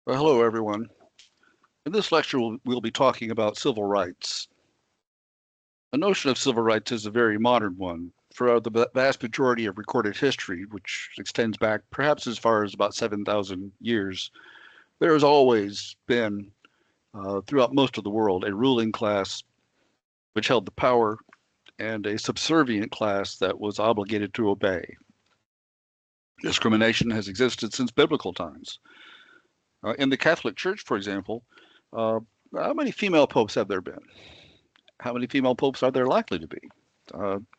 Well, hello, everyone. In this lecture, we'll be talking about civil rights. The notion of civil rights is a very modern one. For the vast majority of recorded history, which extends back perhaps as far as about 7,000 years, there has always been, throughout most of the world, a ruling class which held the power and a subservient class that was obligated to obey. Discrimination has existed since biblical times. In the Catholic Church, for example, uh, how many female popes have there been? How many female popes are there likely to be?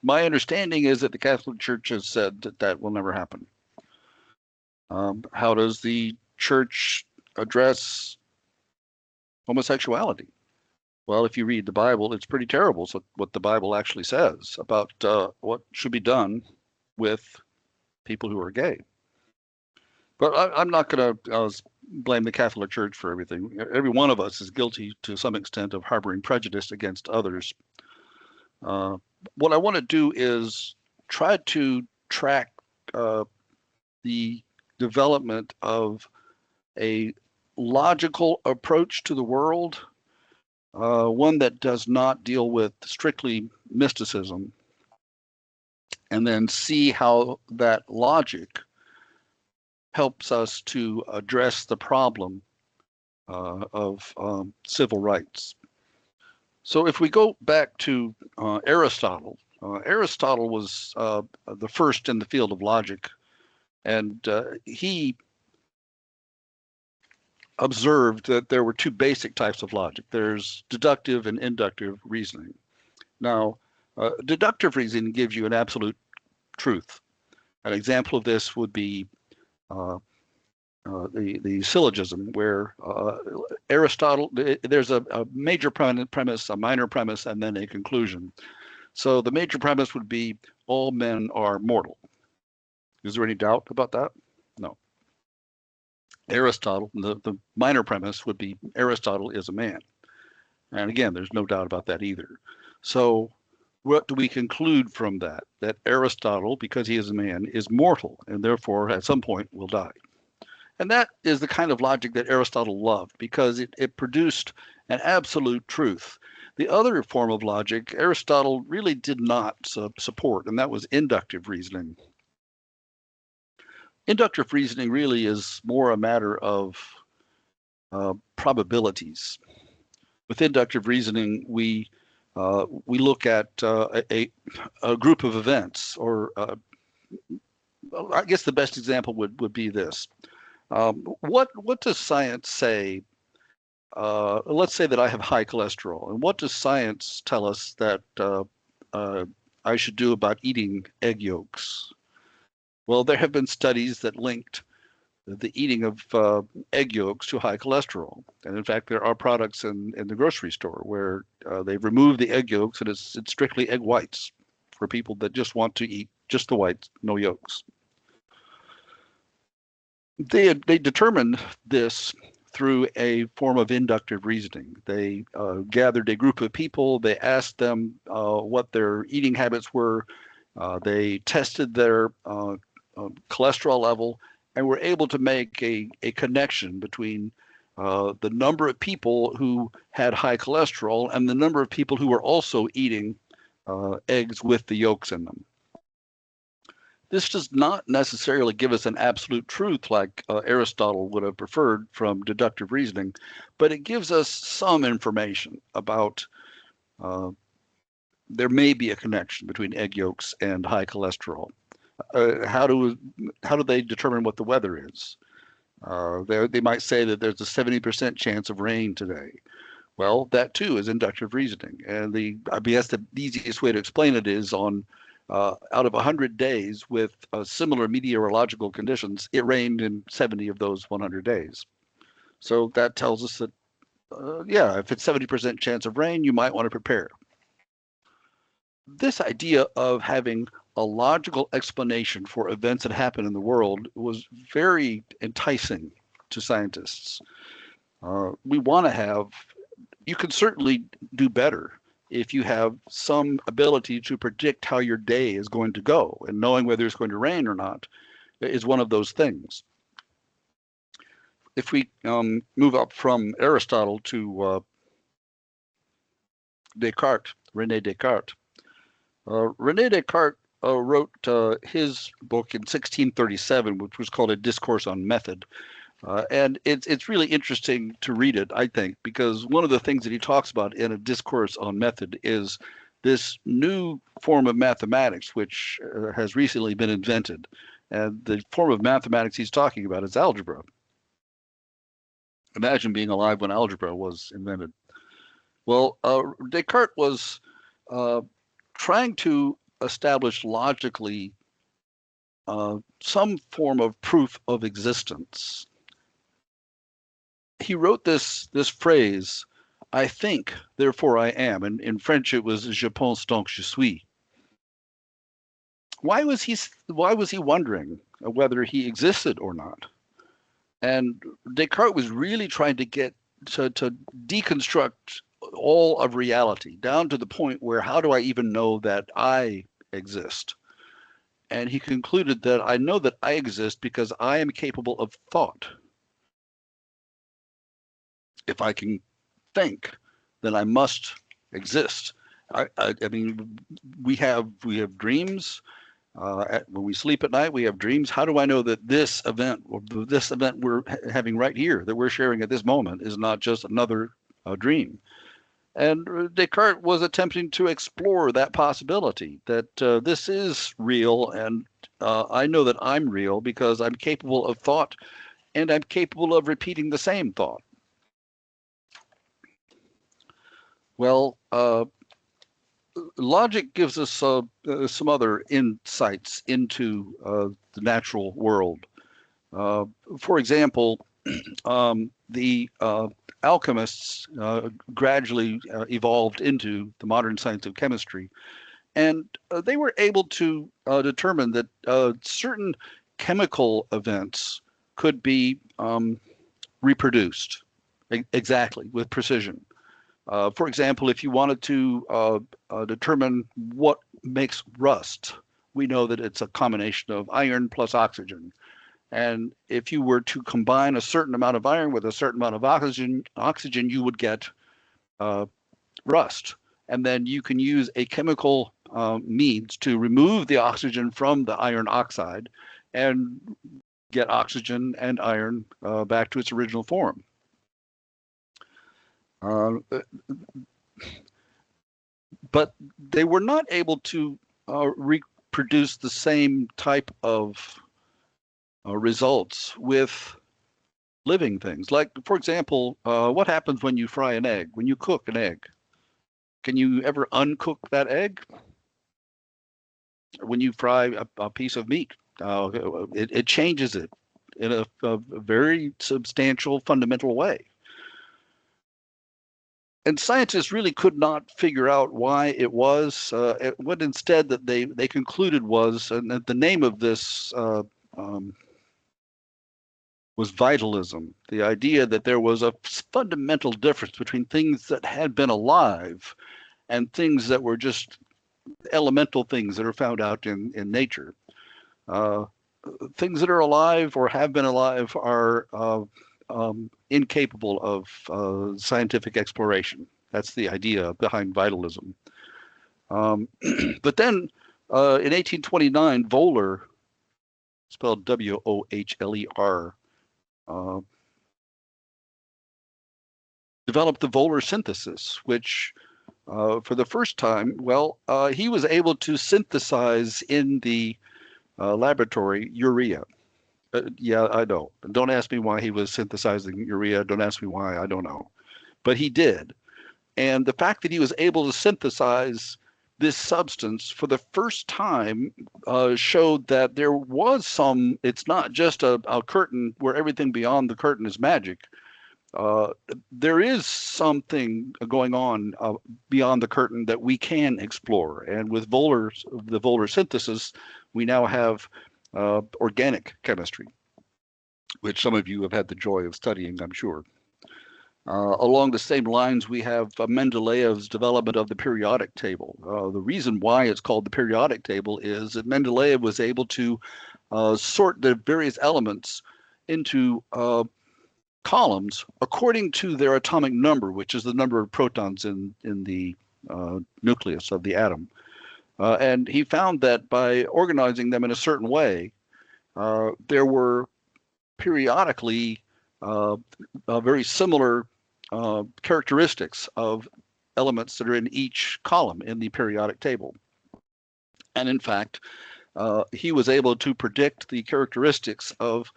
My understanding is that the Catholic Church has said that that will never happen. How does the church address homosexuality? Well, if you read the Bible, it's pretty terrible. So what the Bible actually says about what should be done with people who are gay. But I'm not going to blame the Catholic Church for everything. Every one of us is guilty to some extent of harboring prejudice against others. What I want to do is try to track the development of a logical approach to the world, one that does not deal with strictly mysticism, and then see how that logic helps us to address the problem of civil rights. So if we go back to Aristotle, Aristotle was the first in the field of logic, and he observed that there were two basic types of logic. There's deductive and inductive reasoning. Now, deductive reasoning gives you an absolute truth. An example of this would be the syllogism, where Aristotle, there's a major premise, a minor premise, and then a conclusion. So the major premise would be all men are mortal. Is there any doubt about that? No. Aristotle, the minor premise would be Aristotle is a man. And again, there's no doubt about that either. So what do we conclude from that? That Aristotle, because he is a man, is mortal and therefore at some point will die. And that is the kind of logic that Aristotle loved because it produced an absolute truth. The other form of logic, Aristotle really did not support, and that was inductive reasoning. Inductive reasoning really is more a matter of probabilities. With inductive reasoning, we look at a group of events, or I guess the best example would be this. What does science say? Let's say that I have high cholesterol, and what does science tell us that I should do about eating egg yolks? Well, there have been studies that linked the eating of egg yolks to high cholesterol, and in fact, there are products in the grocery store where they've removed the egg yolks, and it's strictly egg whites for people that just want to eat just the whites, no yolks. They determined this through a form of inductive reasoning. They gathered a group of people. They asked them what their eating habits were. They tested their cholesterol level and were able to make a connection between the number of people who had high cholesterol and the number of people who were also eating eggs with the yolks in them. This does not necessarily give us an absolute truth like Aristotle would have preferred from deductive reasoning, but it gives us some information about there may be a connection between egg yolks and high cholesterol. How do they determine what the weather is? They might say that there's a 70% chance of rain today. Well, that too is inductive reasoning, and I guess the easiest way to explain it is on out of 100 days with similar meteorological conditions, it rained in 70 of those 100 days. So that tells us that, yeah, if it's 70% chance of rain, you might want to prepare. This idea of having a logical explanation for events that happen in the world was very enticing to scientists. We want to have, you can certainly do better if you have some ability to predict how your day is going to go, and knowing whether it's going to rain or not is one of those things. if we move up from Aristotle to Descartes, René Descartes. René Descartes wrote his book in 1637, which was called A Discourse on Method. And it's really interesting to read it, I think, because one of the things that he talks about in A Discourse on Method is this new form of mathematics, which has recently been invented. And the form of mathematics he's talking about is algebra. Imagine being alive when algebra was invented. Well, Descartes was trying to establish logically some form of proof of existence. He wrote this phrase, "I think, therefore I am," and in French it was "Je pense donc je suis." Why was he wondering whether he existed or not? And Descartes was really trying to get to deconstruct all of reality down to the point where, how do I even know that I exist? And he concluded that I know that I exist because I am capable of thought. If I can think, then I must exist. I mean, we have dreams. When we sleep at night, we have dreams. How do I know that this event, or this event we're having right here, that we're sharing at this moment, is not just another dream? And Descartes was attempting to explore that possibility, that this is real, and I know that I'm real because I'm capable of thought, and I'm capable of repeating the same thought. Well, logic gives us some other insights into the natural world. For example, the alchemists gradually evolved into the modern science of chemistry, and they were able to determine that certain chemical events could be reproduced exactly with precision. For example, if you wanted to determine what makes rust, we know that it's a combination of iron plus oxygen. And if you were to combine a certain amount of iron with a certain amount of oxygen, you would get rust. And then you can use a chemical means to remove the oxygen from the iron oxide and get oxygen and iron back to its original form. But they were not able to reproduce the same type of results with living things. Like, for example, what happens when you fry an egg, when you cook an egg? Can you ever uncook that egg? When you fry a piece of meat, it changes it in a very substantial, fundamental way. And scientists really could not figure out why it was. What instead that they concluded was, and the name of this was vitalism, the idea that there was a fundamental difference between things that had been alive and things that were just elemental things that are found out in nature. Things that are alive or have been alive are incapable of scientific exploration. That's the idea behind vitalism. But then in 1829, Wohler, spelled Wohler, developed the Wohler synthesis, which for the first time, he was able to synthesize in the laboratory urea. Yeah, I know. Don't ask me why he was synthesizing urea. Don't ask me why. I don't know. But he did. And the fact that he was able to synthesize this substance for the first time showed that there was some, it's not just a curtain where everything beyond the curtain is magic. There is something going on beyond the curtain that we can explore. And with the Wohler synthesis, we now have organic chemistry, which some of you have had the joy of studying, I'm sure. Along the same lines, we have Mendeleev's development of the periodic table. The reason why it's called the periodic table is that Mendeleev was able to sort the various elements into columns according to their atomic number, which is the number of protons in the nucleus of the atom. And he found that by organizing them in a certain way, there were periodically very similar characteristics of elements that are in each column in the periodic table. And in fact, he was able to predict the characteristics of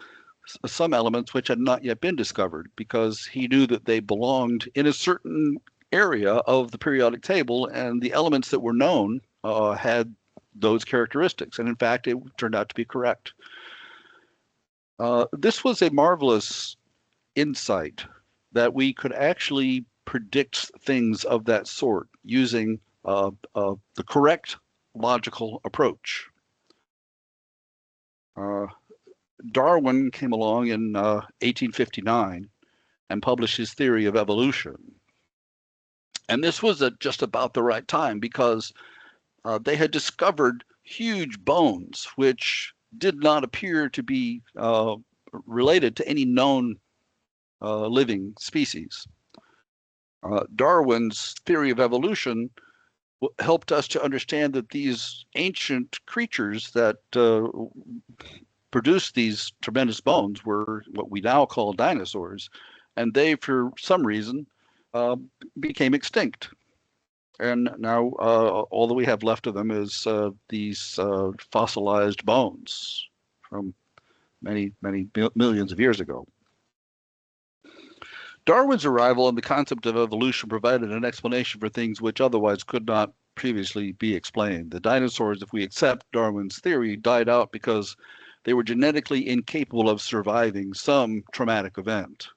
some elements which had not yet been discovered, because he knew that they belonged in a certain area of the periodic table, and the elements that were known had those characteristics. And in fact, it turned out to be correct. This was a marvelous insight, that we could actually predict things of that sort using the correct logical approach. Darwin came along in 1859 and published his theory of evolution. And this was at just about the right time, because they had discovered huge bones which did not appear to be related to any known living species. Darwin's theory of evolution helped us to understand that these ancient creatures that produced these tremendous bones were what we now call dinosaurs, and they, for some reason, became extinct. And now all that we have left of them is these fossilized bones from many, many millions of years ago. Darwin's arrival and the concept of evolution provided an explanation for things which otherwise could not previously be explained. The dinosaurs, if we accept Darwin's theory, died out because they were genetically incapable of surviving some traumatic event.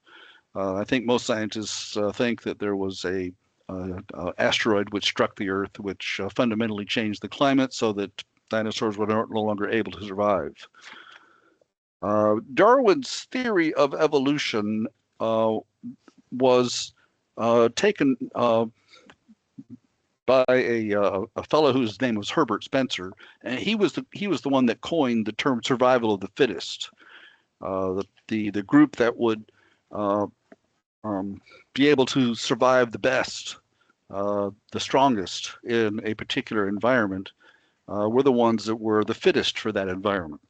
I think most scientists think that there was a asteroid which struck the Earth, which fundamentally changed the climate so that dinosaurs were no longer able to survive. Darwin's theory of evolution was taken by a fellow whose name was Herbert Spencer, and he was the one that coined the term survival of the fittest. The group that would be able to survive the best, the strongest in a particular environment, were the ones that were the fittest for that environment.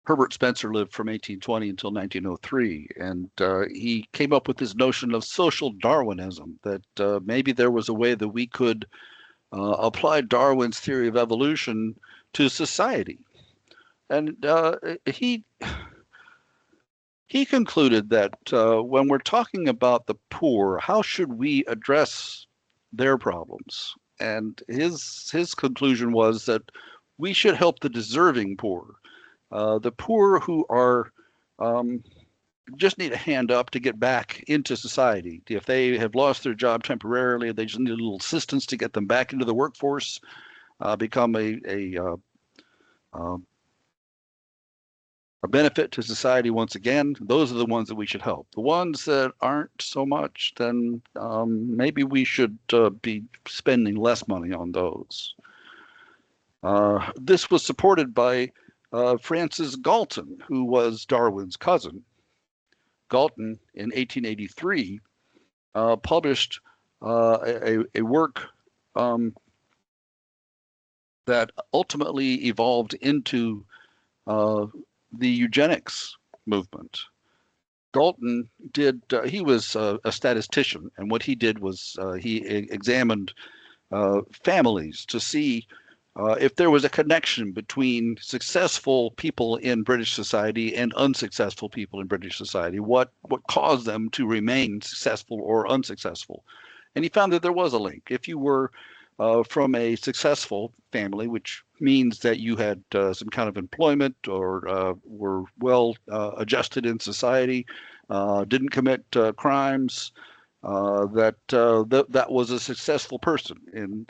Herbert Spencer lived from 1820 until 1903, and he came up with this notion of social Darwinism, that maybe there was a way that we could apply Darwin's theory of evolution to society. And he concluded that when we're talking about the poor, how should we address their problems? And his conclusion was that we should help the deserving poor. The poor who are just need a hand up to get back into society. If they have lost their job temporarily, they just need a little assistance to get them back into the workforce, become a benefit to society once again. Those are the ones that we should help. The ones that aren't so much, then maybe we should be spending less money on those. This was supported by Francis Galton, who was Darwin's cousin. Galton, in 1883, published a work that ultimately evolved into the eugenics movement. Galton he was a statistician, and what he did was he examined families to see if there was a connection between successful people in British society and unsuccessful people in British society, what caused them to remain successful or unsuccessful. And he found that there was a link. If you were from a successful family, which means that you had some kind of employment or were well adjusted in society, didn't commit crimes, that was a successful person in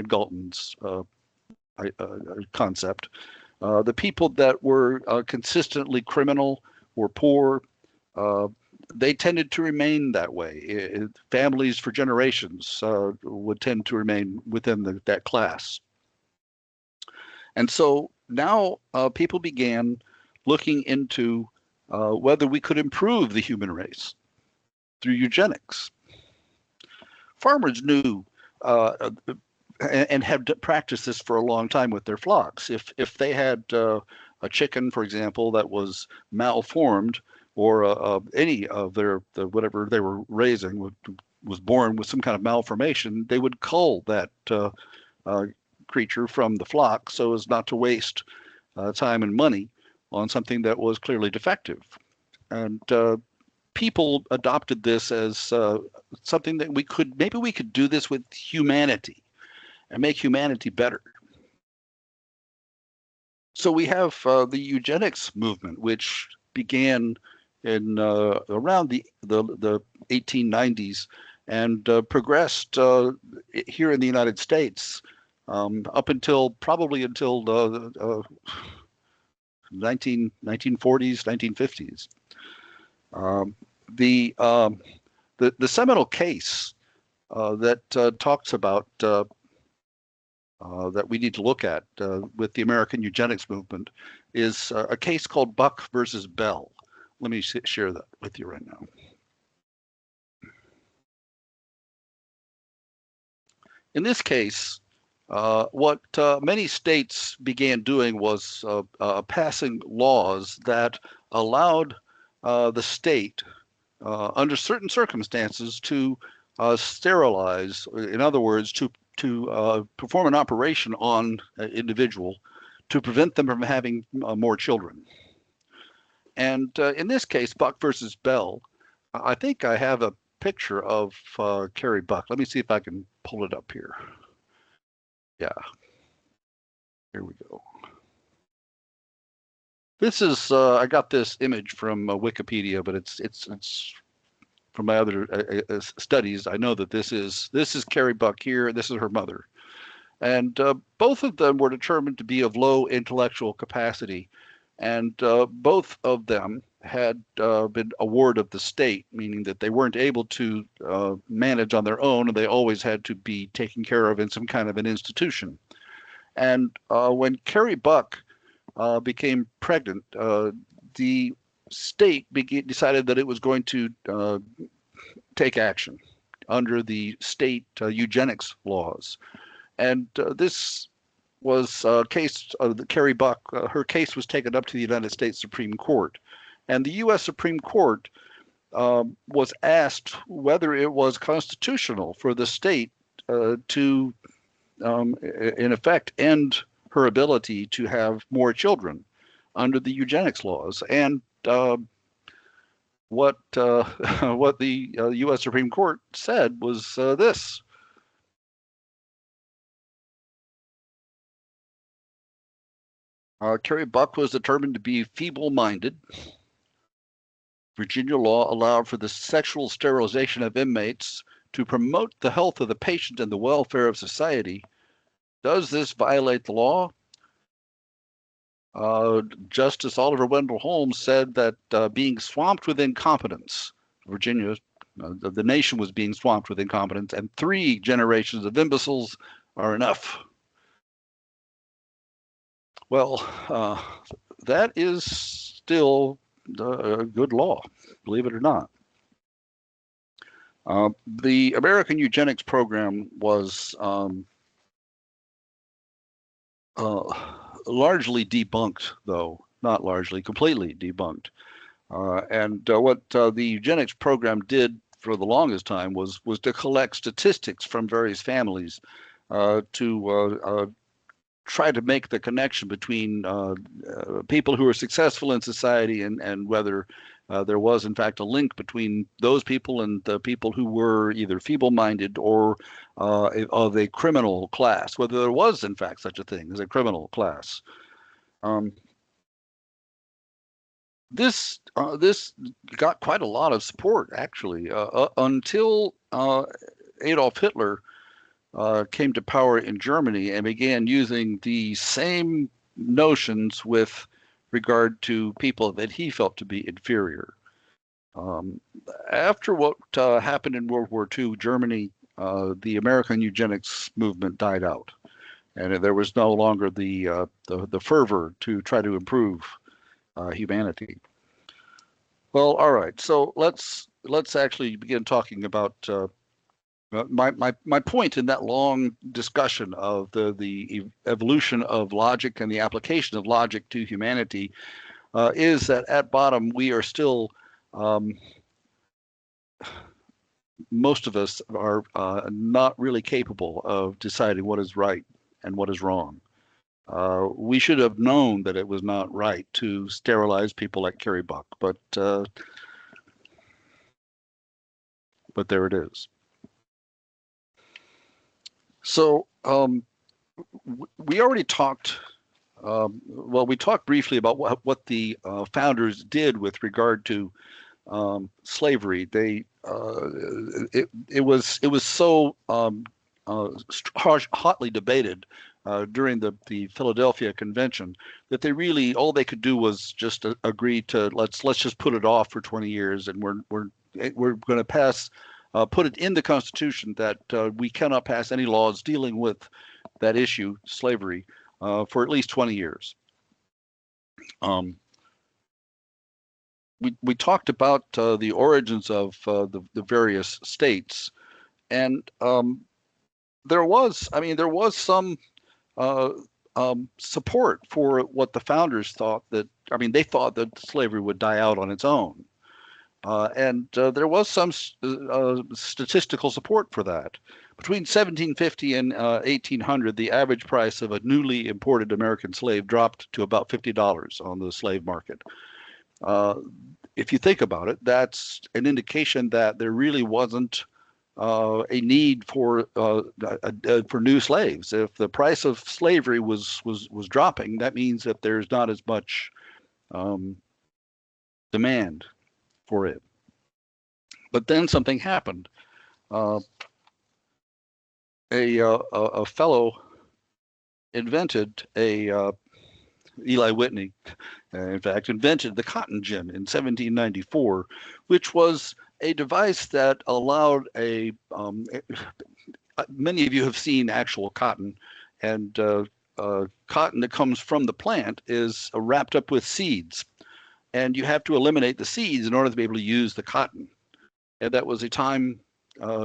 Galton's concept. The people that were consistently criminal or poor, they tended to remain that way. Families for generations would tend to remain within that class. And so now people began looking into whether we could improve the human race through eugenics. Farmers knew and have practiced this for a long time with their flocks. If they had a chicken, for example, that was malformed, or any of whatever they were raising was born with some kind of malformation, they would cull that creature from the flock so as not to waste time and money on something that was clearly defective. And people adopted this as something that maybe we could do this with humanity and make humanity better. So we have the eugenics movement, which began in around the 1890s and progressed here in the United States up until probably until the 1940s, 1950s. The seminal case that talks about that we need to look at with the American eugenics movement is a case called Buck versus Bell. Let me share that with you right now. In this case, what many states began doing was passing laws that allowed the state, under certain circumstances, to sterilize, in other words, to perform an operation on an individual to prevent them from having more children. And in this case, Buck versus Bell, I think I have a picture of Carrie Buck. Let me see if I can pull it up here. Yeah, here we go. This is I got this image from Wikipedia, but it's from my other studies. I know that this is Carrie Buck here. This is her mother, and both of them were determined to be of low intellectual capacity, and both of them had been a ward of the state, meaning that they weren't able to manage on their own, and they always had to be taken care of in some kind of an institution. And when Carrie Buck became pregnant, the state decided that it was going to take action under the state eugenics laws. And this was a case of Carrie Buck. Her case was taken up to the United States Supreme Court. And the U.S. Supreme Court was asked whether it was constitutional for the state to, in effect, end her ability to have more children under the eugenics laws. And what the U.S. Supreme Court said was this. Carrie Buck was determined to be feeble-minded. Virginia law allowed for the sexual sterilization of inmates to promote the health of the patient and the welfare of society. Does this violate the law? Justice Oliver Wendell Holmes said that being swamped with incompetence, Virginia, the nation was being swamped with incompetence, and 3 generations of imbeciles are enough. Well, that is still a good law, believe it or not. The American eugenics program was largely debunked, though not largely, completely debunked. And what the eugenics program did for the longest time was to collect statistics from various families to try to make the connection between people who are successful in society and whether there was in fact a link between those people and the people who were either feeble-minded or of a criminal class, whether there was in fact such a thing as a criminal class. This got quite a lot of support, actually, until Adolf Hitler came to power in Germany and began using the same notions with regard to people that he felt to be inferior. After what happened in World War II, Germany, the American eugenics movement died out, and there was no longer the fervor to try to improve humanity. Well, all right. So let's actually begin talking about my point in that long discussion of the evolution of logic and the application of logic to humanity is that at bottom we are still most of us are not really capable of deciding what is right and what is wrong. We should have known that it was not right to sterilize people like Carrie Buck, but there it is. So we already talked. Well, we talked briefly about what the founders did with regard to slavery. It was so hotly debated during the Philadelphia Convention that they really all they could do was just agree to let's just put it off for 20 years, and we're going to pass put it in the Constitution that we cannot pass any laws dealing with that issue, slavery, for at least 20 years. We talked about the origins of the various states, and there was some support for what the founders thought that. I mean, they thought that slavery would die out on its own, and there was some statistical support for that. Between 1750 and 1800, the average price of a newly imported American slave dropped to about $50 on the slave market. If you think about it, that's an indication that there really wasn't a need for new slaves. If the price of slavery was dropping, that means that there's not as much demand for it. But then something happened. A fellow invented Eli Whitney, in fact, invented the cotton gin in 1794, which was a device that allowed many of you have seen actual cotton, and cotton that comes from the plant is wrapped up with seeds, and you have to eliminate the seeds in order to be able to use the cotton. And that was a time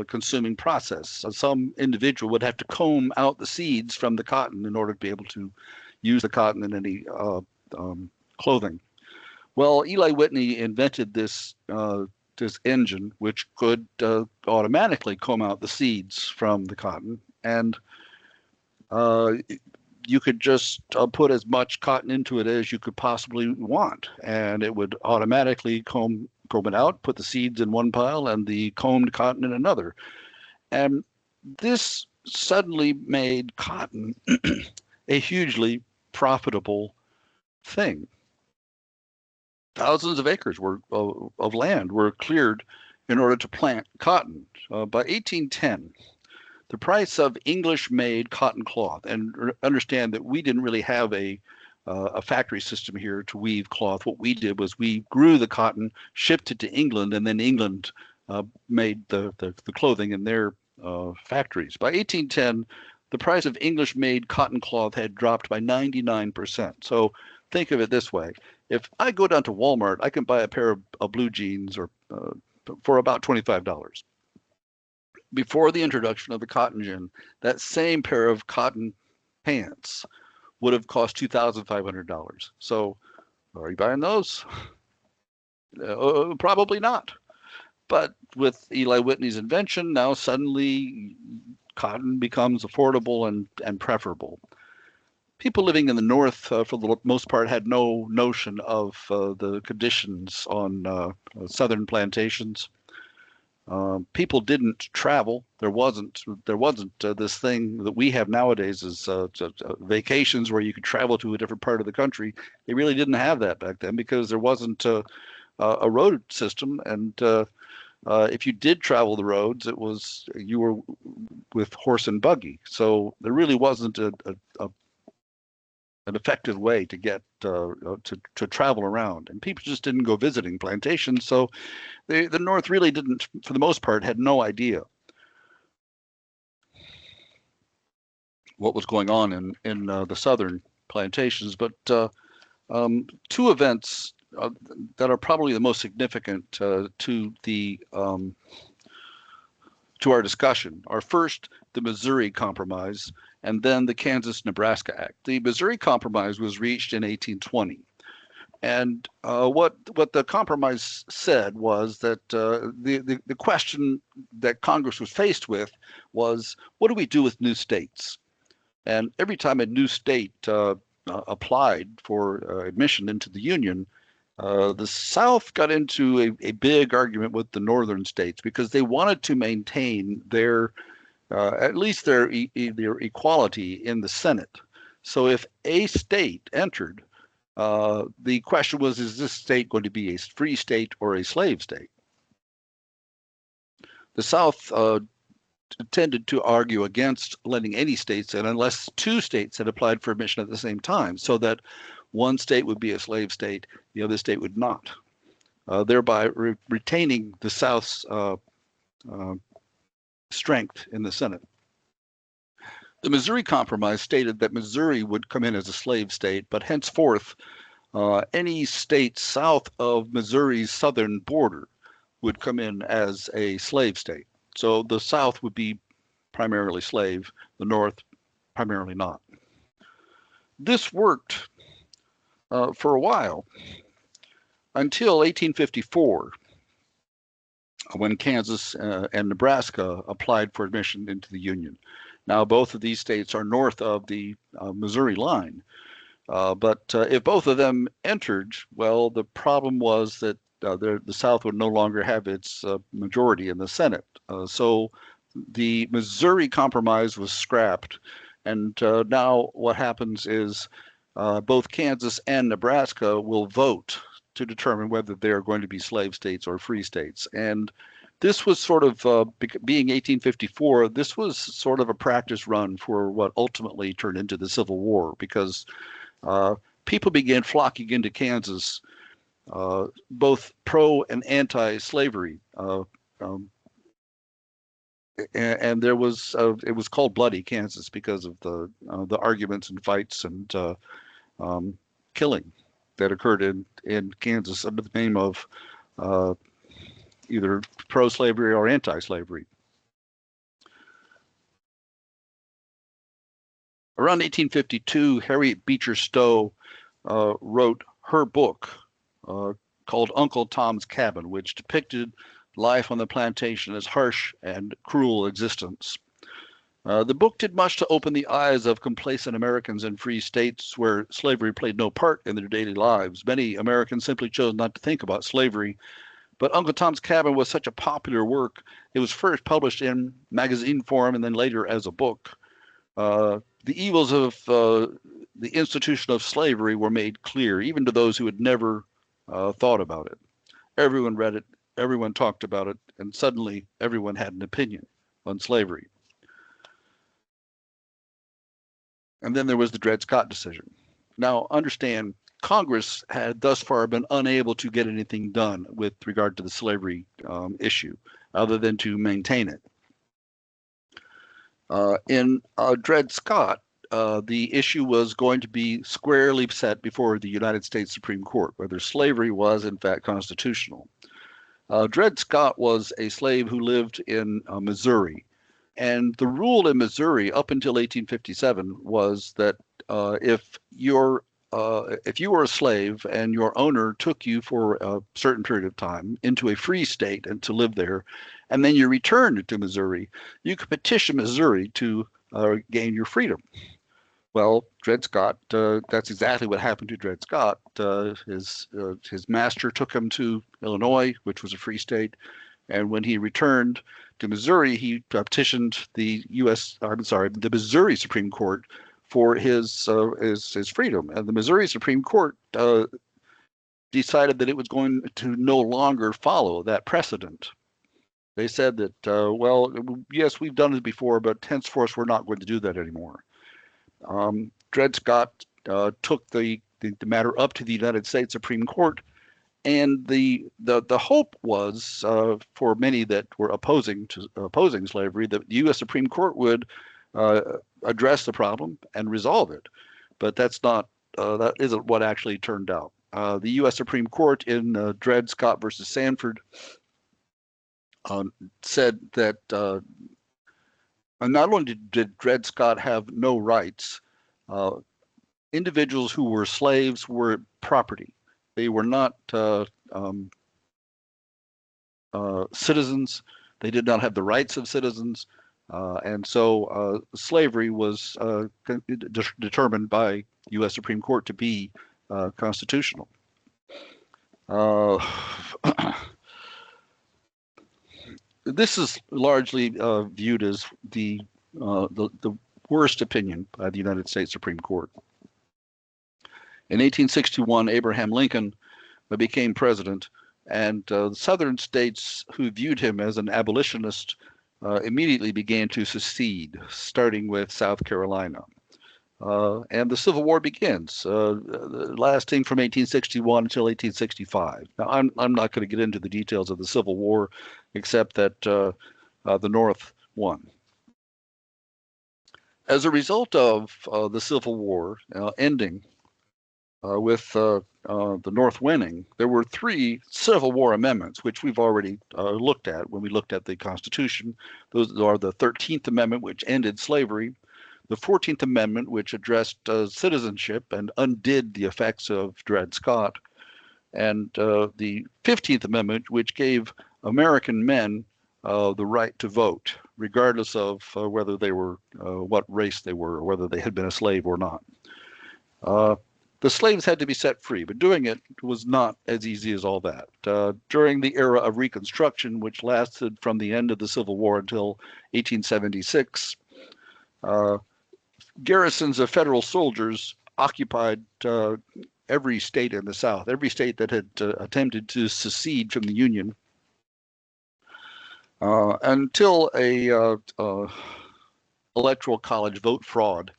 consuming process. So some individual would have to comb out the seeds from the cotton in order to be able to use the cotton in any clothing. Well, Eli Whitney invented this engine which could automatically comb out the seeds from the cotton, and you could just put as much cotton into it as you could possibly want, and it would automatically comb it out, put the seeds in one pile and the combed cotton in another. And this suddenly made cotton a hugely profitable thing. Thousands of acres of land were cleared in order to plant cotton. By 1810, the price of English-made cotton cloth, and understand that we didn't really have a factory system here to weave cloth. What we did was we grew the cotton, shipped it to England, and then England made the clothing in their factories. By 1810, the price of English-made cotton cloth had dropped by 99%. So think of it this way. If I go down to Walmart, I can buy a pair of blue jeans for about $25. Before the introduction of the cotton gin, that same pair of cotton pants would have cost $2,500. So are you buying those? Probably not. But with Eli Whitney's invention, now suddenly cotton becomes affordable and preferable. People living in the North, for the most part, had no notion of the conditions on southern plantations. People didn't travel. There wasn't this thing that we have nowadays as vacations where you could travel to a different part of the country. They really didn't have that back then because there wasn't a road system, and if you did travel the roads, you were with horse and buggy. So there really wasn't an effective way to get to travel around, and people just didn't go visiting plantations. So the North really didn't, for the most part, had no idea what was going on in the southern plantations. But Two events that are probably the most significant to our discussion are first the Missouri Compromise and then the Kansas-Nebraska Act. The Missouri Compromise was reached in 1820. And what the compromise said was that the question that Congress was faced with was, what do we do with new states? And every time a new state applied for admission into the Union, the South got into a big argument with the northern states because they wanted to maintain their at least their equality in the Senate. So if a state entered, the question was, is this state going to be a free state or a slave state? The South tended to argue against letting any states in unless two states had applied for admission at the same time, so that one state would be a slave state, the other state would not, thereby retaining the South's strength in the Senate. The Missouri Compromise stated that Missouri would come in as a slave state, but henceforth, any state south of Missouri's southern border would come in as a slave state. So the South would be primarily slave, the North primarily not. This worked for a while until 1854, when Kansas and Nebraska applied for admission into the Union. Now, both of these states are north of the Missouri line. But if both of them entered, well, the problem was that the South would no longer have its majority in the Senate. So the Missouri Compromise was scrapped. And now what happens is both Kansas and Nebraska will vote to determine whether they are going to be slave states or free states. And this was sort of, being 1854, this was sort of a practice run for what ultimately turned into the Civil War, because people began flocking into Kansas, both pro and anti-slavery. And there was, it was called Bloody Kansas because of the arguments and fights and killing that occurred in Kansas under the name of either pro-slavery or anti-slavery. Around 1852, Harriet Beecher Stowe wrote her book called Uncle Tom's Cabin, which depicted life on the plantation as harsh and cruel existence. The book did much to open the eyes of complacent Americans in free states where slavery played no part in their daily lives. Many Americans simply chose not to think about slavery. But Uncle Tom's Cabin was such a popular work. It was first published in magazine form and then later as a book. The evils of the institution of slavery were made clear, even to those who had never thought about it. Everyone read it, everyone talked about it, and suddenly everyone had an opinion on slavery. And then there was the Dred Scott decision. Now, understand, Congress had thus far been unable to get anything done with regard to the slavery issue, other than to maintain it. In Dred Scott, the issue was going to be squarely set before the United States Supreme Court, whether slavery was in fact constitutional. Dred Scott was a slave who lived in Missouri. And the rule in Missouri up until 1857 was that if you were a slave and your owner took you for a certain period of time into a free state and to live there, and then you returned to Missouri, you could petition Missouri to gain your freedom. Well, Dred Scott, that's exactly what happened to Dred Scott. His master took him to Illinois, which was a free state, and when he returned to Missouri, he petitioned the Missouri Supreme Court for his freedom. And the Missouri Supreme Court decided that it was going to no longer follow that precedent. They said that, well, yes, we've done it before, but henceforth we're not going to do that anymore. Dred Scott took the matter up to the United States Supreme Court, and the hope was for many that were opposing slavery that the U.S. Supreme Court would address the problem and resolve it. But that's not that isn't what actually turned out. The U.S. Supreme Court in Dred Scott versus Sanford said that not only did Dred Scott have no rights, individuals who were slaves were property. They were not citizens. They did not have the rights of citizens. And so slavery was determined by U.S. Supreme Court to be constitutional. This is largely viewed as the worst opinion by the United States Supreme Court. In 1861, Abraham Lincoln became president, and the Southern states who viewed him as an abolitionist immediately began to secede, starting with South Carolina. And the Civil War begins, lasting from 1861 until 1865. Now, I'm not going to get into the details of the Civil War, except that the North won. As a result of the Civil War ending with the North winning, there were 3 Civil War amendments, which we've already looked at when we looked at the Constitution. Those are the 13th Amendment, which ended slavery, the 14th Amendment, which addressed citizenship and undid the effects of Dred Scott, and the 15th Amendment, which gave American men the right to vote, regardless of whether they were, what race they were, or whether they had been a slave or not. The slaves had to be set free, but doing it was not as easy as all that. During the era of Reconstruction, which lasted from the end of the Civil War until 1876, garrisons of federal soldiers occupied every state in the South, every state that had attempted to secede from the Union, until a electoral college vote fraud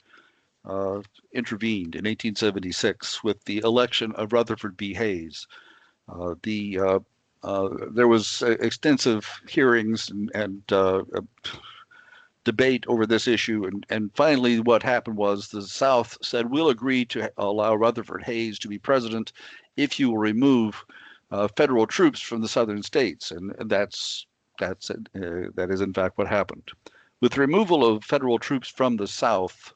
intervened in 1876 with the election of Rutherford B. Hayes. There was extensive hearings and debate over this issue, and finally what happened was the South said, we'll agree to allow Rutherford Hayes to be president if you will remove federal troops from the southern states, and that is in fact what happened. With the removal of federal troops from the South,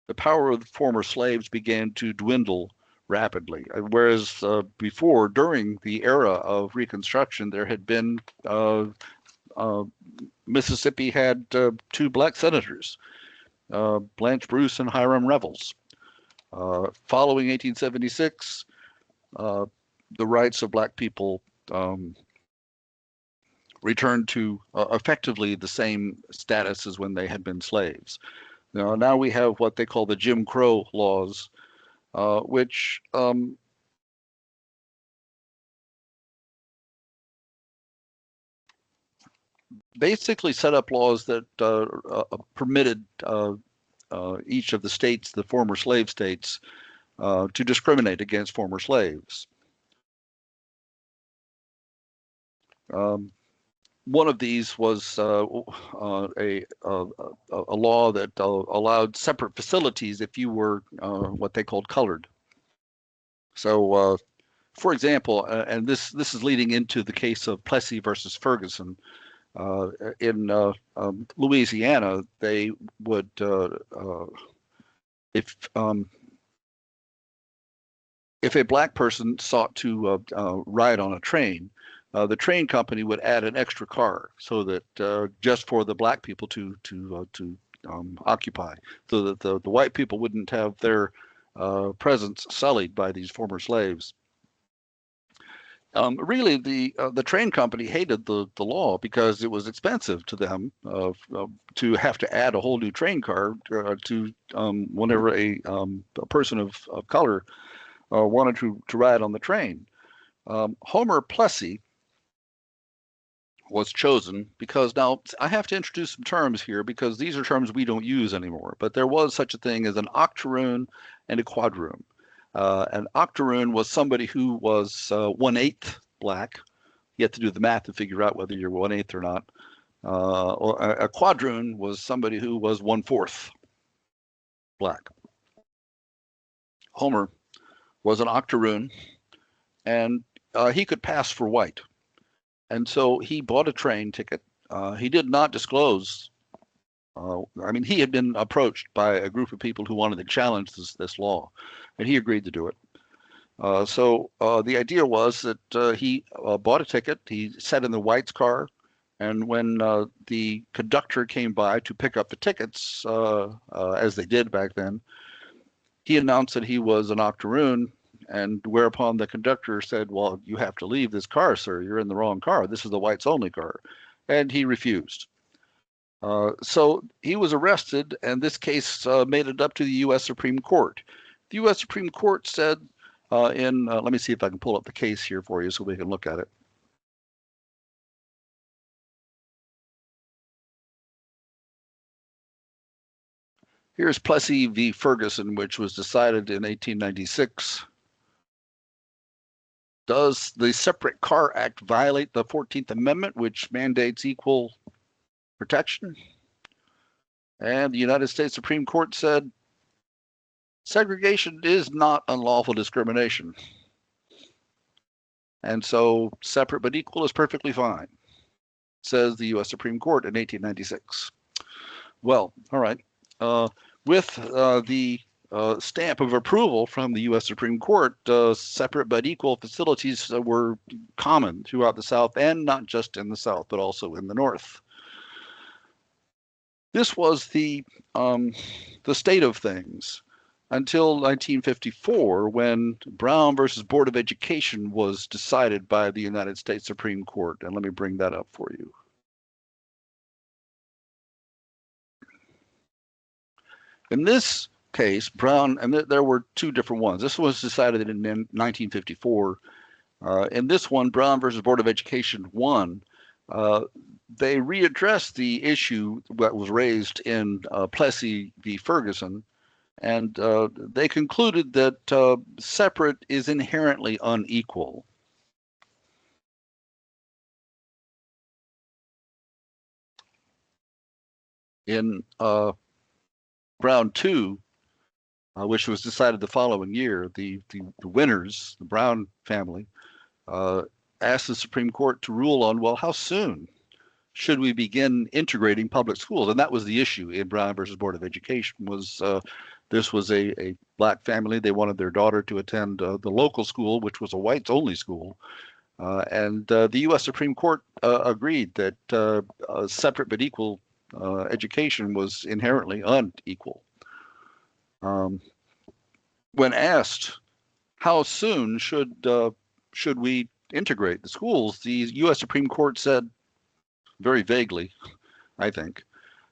the power of the former slaves began to dwindle rapidly. Whereas before, during the era of Reconstruction, there had been Mississippi had 2 black senators, Blanche Bruce and Hiram Revels. Following 1876, the rights of black people returned to effectively the same status as when they had been slaves. Now we have what they call the Jim Crow laws, which basically set up laws that permitted each of the states, the former slave states, to discriminate against former slaves. One of these was a law that allowed separate facilities if you were what they called colored. So, for example, and this is leading into the case of Plessy versus Ferguson. In Louisiana, they would, if a black person sought to ride on a train, the train company would add an extra car so that just for the black people to occupy, so that the white people wouldn't have their presence sullied by these former slaves. Really, the train company hated the law because it was expensive to them to have to add a whole new train car to whenever a person of color wanted to ride on the train. Homer Plessy was chosen because, now I have to introduce some terms here because these are terms we don't use anymore, but there was such a thing as an octoroon and a quadroon. An octoroon was somebody who was 1/8 black. You have to do the math to figure out whether you're 1/8 or not. Or a quadroon was somebody who was 1/4 black. Homer was an octoroon, and he could pass for white. And so he bought a train ticket. He did not disclose. I mean, he had been approached by a group of people who wanted to challenge this law, and he agreed to do it. So the idea was that he bought a ticket. He sat in the white's car, and when the conductor came by to pick up the tickets, as they did back then, he announced that he was an octoroon, and whereupon the conductor said, "Well, you have to leave this car, sir. You're in the wrong car. This is the whites only car." And he refused. So he was arrested, and this case made it up to the U.S. Supreme Court. The U.S. Supreme Court said let me see if I can pull up the case here for you so we can look at it. Here's Plessy v. Ferguson, which was decided in 1896. Does the Separate Car Act violate the 14th Amendment, which mandates equal protection? And the United States Supreme Court said, segregation is not unlawful discrimination. And so separate but equal is perfectly fine, says the U.S. Supreme Court in 1896. Well, all right. With the stamp of approval from the U.S. Supreme Court, separate but equal facilities were common throughout the South, and not just in the South, but also in the North. This was the state of things until 1954, when Brown versus Board of Education was decided by the United States Supreme Court. And let me bring that up for you. In this case, Brown, and there were two different ones. This was decided in 1954. In this one, Brown versus Board of Education won. They readdressed the issue that was raised in Plessy v. Ferguson, and they concluded that separate is inherently unequal. In Brown 2, which was decided the following year, the winners, the Brown family, asked the Supreme Court to rule on, well, how soon should we begin integrating public schools? And that was the issue in Brown versus Board of Education. Was this was a black family. They wanted their daughter to attend the local school, which was a whites-only school. And the U.S. Supreme Court agreed that separate but equal education was inherently unequal. When asked how soon should we integrate the schools, the U.S. Supreme Court said very vaguely, I think,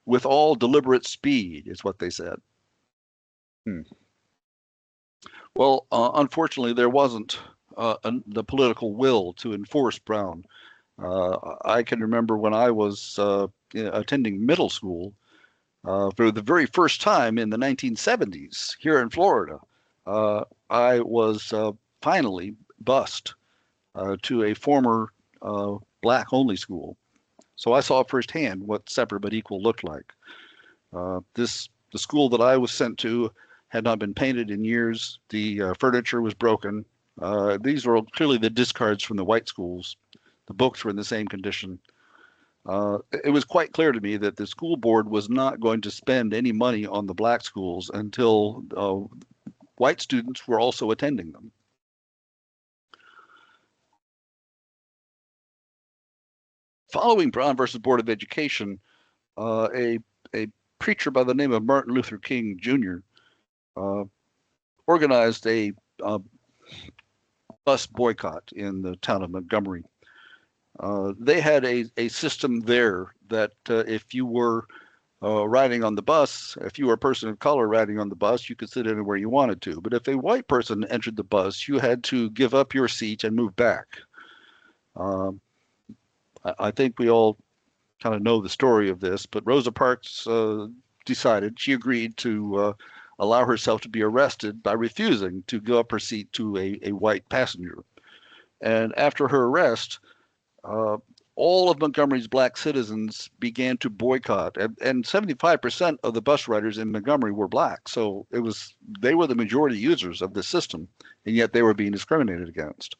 with all deliberate speed is what they said. Well, unfortunately, there wasn't the political will to enforce Brown. I can remember when I was attending middle school for the very first time in the 1970s here in Florida. I was finally bused to a former black-only school. So I saw firsthand what separate but equal looked like. The school that I was sent to had not been painted in years. The furniture was broken. These were clearly the discards from the white schools. The books were in the same condition. It was quite clear to me that the school board was not going to spend any money on the black schools until white students were also attending them. Following Brown versus Board of Education, a preacher by the name of Martin Luther King Jr. Organized a bus boycott in the town of Montgomery. They had a system there that if you were riding on the bus, if you were a person of color riding on the bus, you could sit anywhere you wanted to. But if a white person entered the bus, you had to give up your seat and move back. I think we all kind of know the story of this, but Rosa Parks decided, she agreed to allow herself to be arrested by refusing to give up her seat to a white passenger. And after her arrest, all of Montgomery's black citizens began to boycott, and 75% of the bus riders in Montgomery were black. So they were the majority users of this system, and yet they were being discriminated against.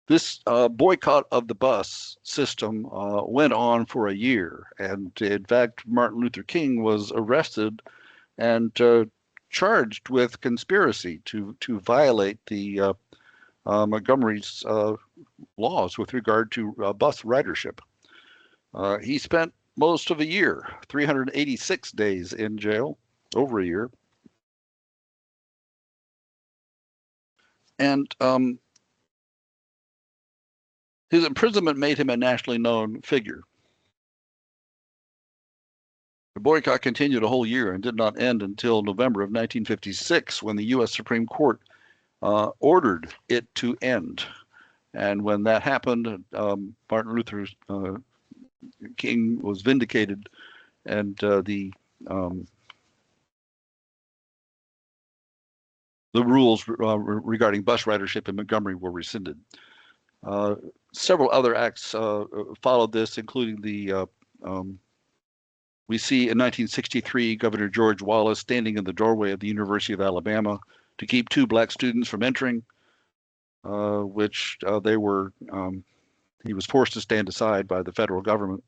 This boycott of the bus system went on for a year, and in fact, Martin Luther King was arrested and charged with conspiracy to violate the Montgomery's laws with regard to bus ridership. He spent most of a year, 386 days in jail, over a year. And his imprisonment made him a nationally known figure. The boycott continued a whole year and did not end until November of 1956, when the U.S. Supreme Court ordered it to end. And when that happened, Martin Luther King was vindicated, and the rules regarding bus ridership in Montgomery were rescinded. Several other acts followed this, including we see in 1963 Governor George Wallace standing in the doorway of the University of Alabama to keep 2 black students from entering, which he was forced to stand aside by the federal government.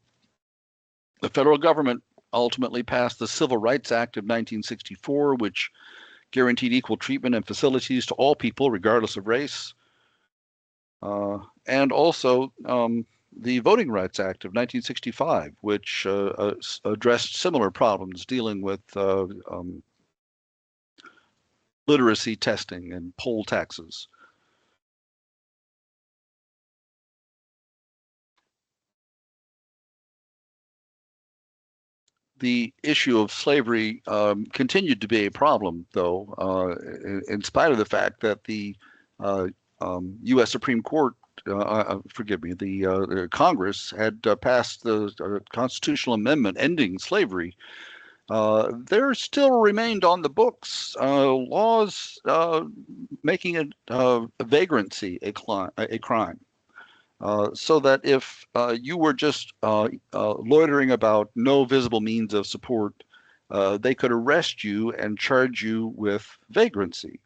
The federal government ultimately passed the Civil Rights Act of 1964, which guaranteed equal treatment and facilities to all people, regardless of race. And also the Voting Rights Act of 1965, which addressed similar problems dealing with literacy testing and poll taxes. The issue of slavery continued to be a problem, though, in spite of the fact that the U.S. Supreme Court, the Congress had passed the constitutional amendment ending slavery. There still remained on the books laws making it vagrancy a crime. So that if you were just loitering about no visible means of support, they could arrest you and charge you with vagrancy.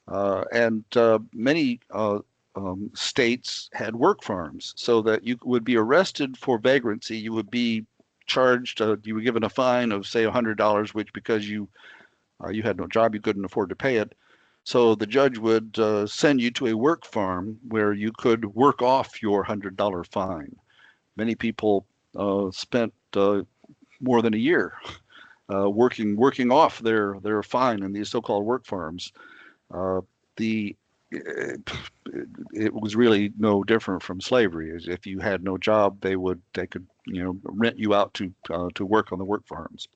And many states had work farms, so that you would be arrested for vagrancy. You would be charged, you were given a fine of, say, $100, which because you had no job, you couldn't afford to pay it. So the judge would send you to a work farm where you could work off your $100 fine. Many people spent more than a year working off their fine in these so-called work farms. It was really no different from slavery. If you had no job, they could rent you out to work on the work farms.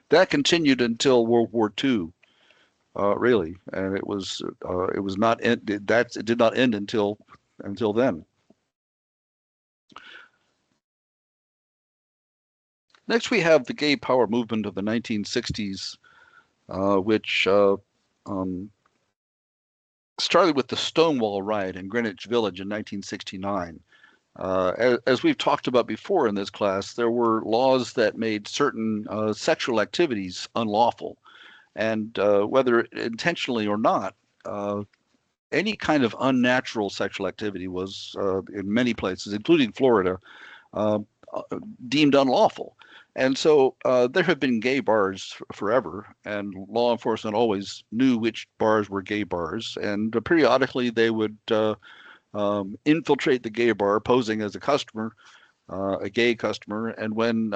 That continued until World War II. Really, and it did not end until then. Next, we have the gay power movement of the 1960s, which started with the Stonewall riot in Greenwich Village in 1969. As we've talked about before in this class, there were laws that made certain sexual activities unlawful. And whether intentionally or not, any kind of unnatural sexual activity was, in many places, including Florida, deemed unlawful. And so there have been gay bars forever, and law enforcement always knew which bars were gay bars. And periodically they would infiltrate the gay bar, posing as a customer, a gay customer. And when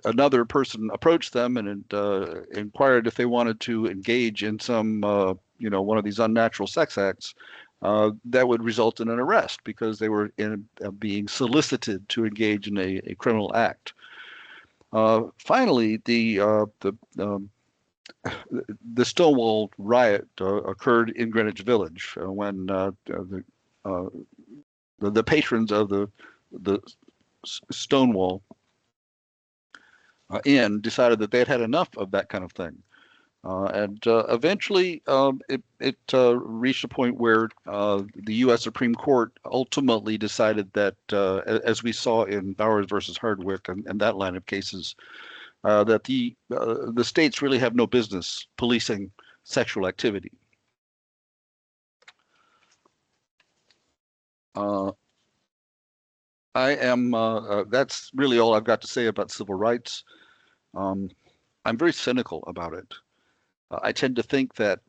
another person approached them and inquired if they wanted to engage in some, one of these unnatural sex acts, that would result in an arrest because they were being solicited to engage in a criminal act. Finally, the Stonewall riot occurred in Greenwich Village when the patrons of the Stonewall Inn decided that they had had enough of that kind of thing. And eventually, it reached a point where the U.S. Supreme Court ultimately decided that, as we saw in Bowers versus Hardwick and that line of cases, that the states really have no business policing sexual activity. Uh, that's really all I've got to say about civil rights. Um, I'm very cynical about it. I tend to think that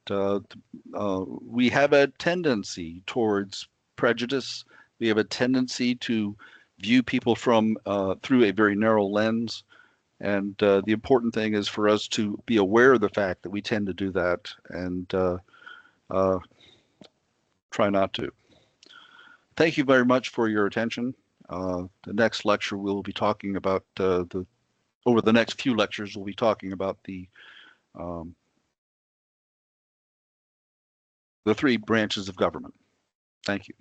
we have a tendency towards prejudice. We have a tendency to view people from through a very narrow lens. And the important thing is for us to be aware of the fact that we tend to do that and uh, try not to. Thank you very much for your attention. The next lecture we'll be talking about over the next few lectures we'll be talking about um, the three branches of government. Thank you.